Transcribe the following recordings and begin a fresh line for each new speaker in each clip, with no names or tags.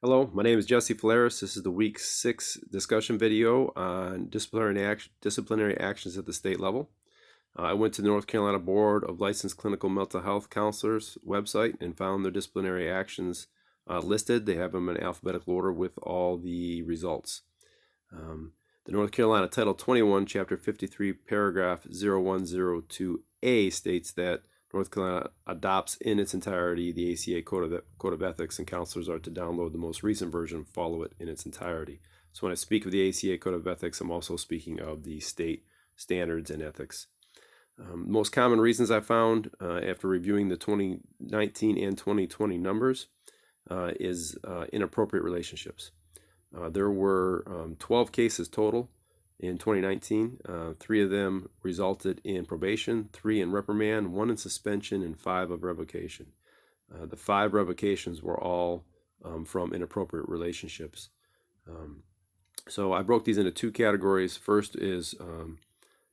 Hello, my name is Jesse Falaris. This is the Week 6 discussion video on disciplinary actions at the state level. I went to the North Carolina Board of Licensed Clinical Mental Health Counselors website and found their disciplinary actions listed. They have them in alphabetical order with all the results. The North Carolina Title 21, Chapter 53, Paragraph 0102A states that North Carolina adopts in its entirety the ACA Code of Ethics, and counselors are to download the most recent version and follow it in its entirety. So when I speak of the ACA Code of Ethics, I'm also speaking of the state standards and ethics. Most common reasons I found after reviewing the 2019 and 2020 numbers is inappropriate relationships. There were 12 cases total in 2019. 3 of them resulted in probation, 3 in reprimand, 1 in suspension, and 5 of revocation. The 5 revocations were all from inappropriate relationships. So I broke these into 2 categories. First is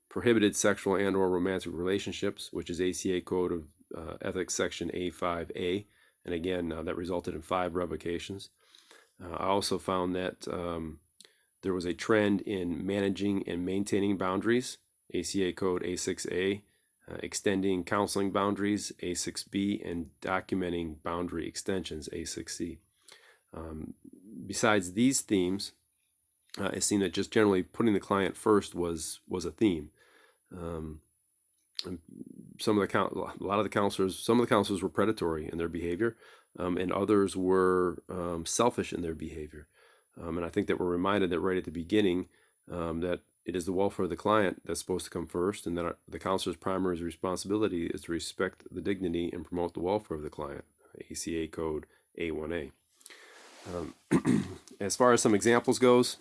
prohibited sexual and or romantic relationships, which is ACA Code of Ethics Section A5A. And again, that resulted in 5 revocations. I also found that there was a trend in managing and maintaining boundaries, ACA Code A6A, extending counseling boundaries, A6B, and documenting boundary extensions, A6C. Besides these themes, it seemed that just generally putting the client first was a theme. Some of the counselors were predatory in their behavior, and others were selfish in their behavior. And I think that we're reminded that right at the beginning that it is the welfare of the client that's supposed to come first, and that the counselor's primary responsibility is to respect the dignity and promote the welfare of the client, ACA Code A1A. As far as some examples goes,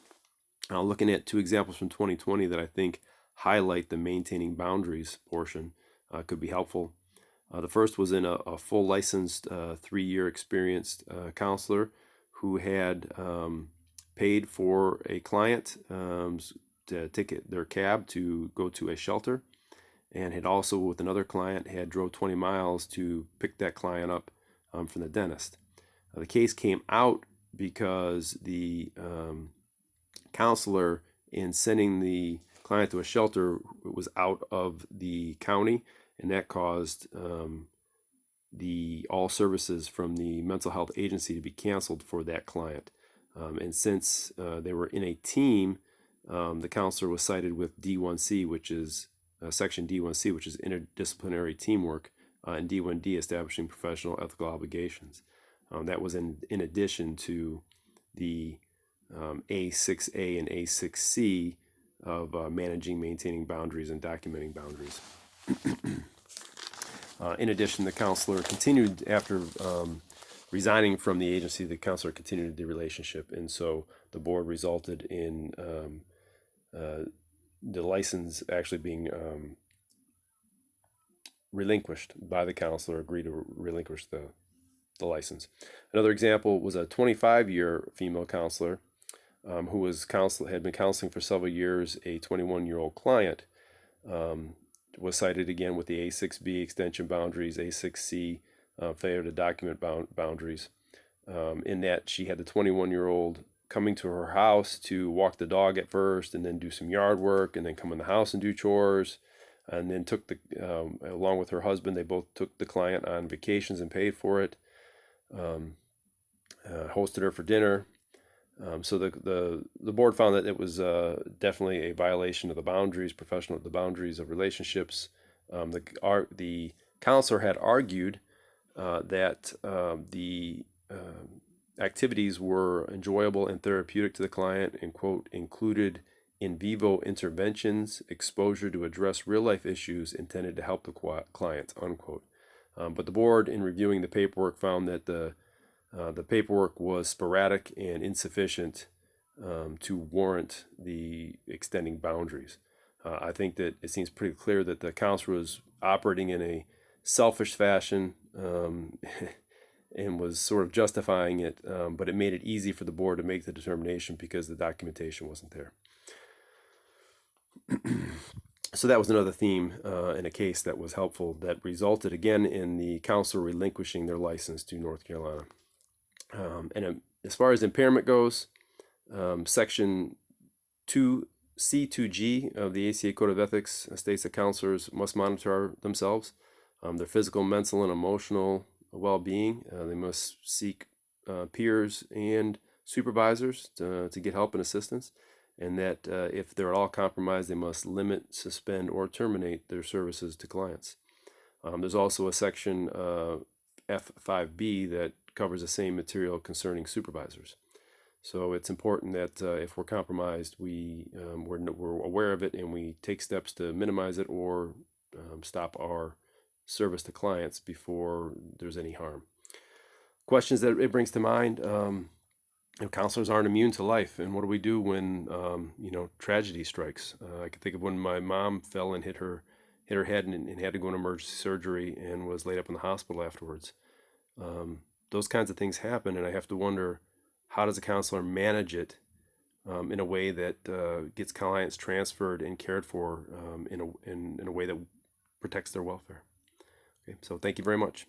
looking at 2 examples from 2020 that I think highlight the maintaining boundaries portion could be helpful. The first was in a full licensed 3-year experienced counselor who had paid for a client to take their cab to go to a shelter, and had also, with another client, had drove 20 miles to pick that client up from the dentist. The case came out because the counselor, in sending the client to a shelter, was out of the county, and that caused all services from the mental health agency to be canceled for that client. And since they were in a team, the counselor was cited with D1C, which is Section D1C, which is interdisciplinary teamwork, and D1D, establishing professional ethical obligations. That was in addition to the A6A and A6C of managing, maintaining boundaries, and documenting boundaries. In addition, the counselor continued after resigning from the agency. The counselor continued the relationship, and so the board resulted in the license actually being relinquished by the counselor. Agreed to relinquish the license. Another example was a 25-year female counselor who had been counseling for several years a 21-year-old client. Was cited again with the A6B extension boundaries, A6C failure to document boundaries, in that she had the 21-year-old coming to her house to walk the dog at first, and then do some yard work, and then come in the house and do chores, and then took along with her husband, they both took the client on vacations and paid for it, hosted her for dinner. So the board found that it was definitely a violation of the boundaries, the boundaries of relationships. The counselor had argued that the activities were enjoyable and therapeutic to the client, and, quote, included in vivo interventions, exposure to address real-life issues intended to help the client, unquote. But the board, in reviewing the paperwork, found that the paperwork was sporadic and insufficient to warrant the extending boundaries. I think that it seems pretty clear that the counselor was operating in a selfish fashion and was sort of justifying it, but it made it easy for the board to make the determination because the documentation wasn't there. So that was another theme in a case that was helpful, that resulted again in the counselor relinquishing their license to North Carolina. And As far as impairment goes, Section 2C2G of the ACA Code of Ethics states that counselors must monitor themselves, their physical, mental, and emotional well-being. They must seek peers and supervisors to get help and assistance, and that if they're at all compromised, they must limit, suspend, or terminate their services to clients. There's also a section F5B that covers the same material concerning supervisors. So it's important that if we're compromised, we're aware of it and we take steps to minimize it or stop our service to clients before there's any harm. Questions that it brings to mind: counselors aren't immune to life, and what do we do when tragedy strikes? I can think of when my mom fell and hit her head and had to go into emergency surgery and was laid up in the hospital afterwards. Those kinds of things happen, and I have to wonder, how does a counselor manage it in a way that gets clients transferred and cared for in a way that protects their welfare? Okay, so thank you very much.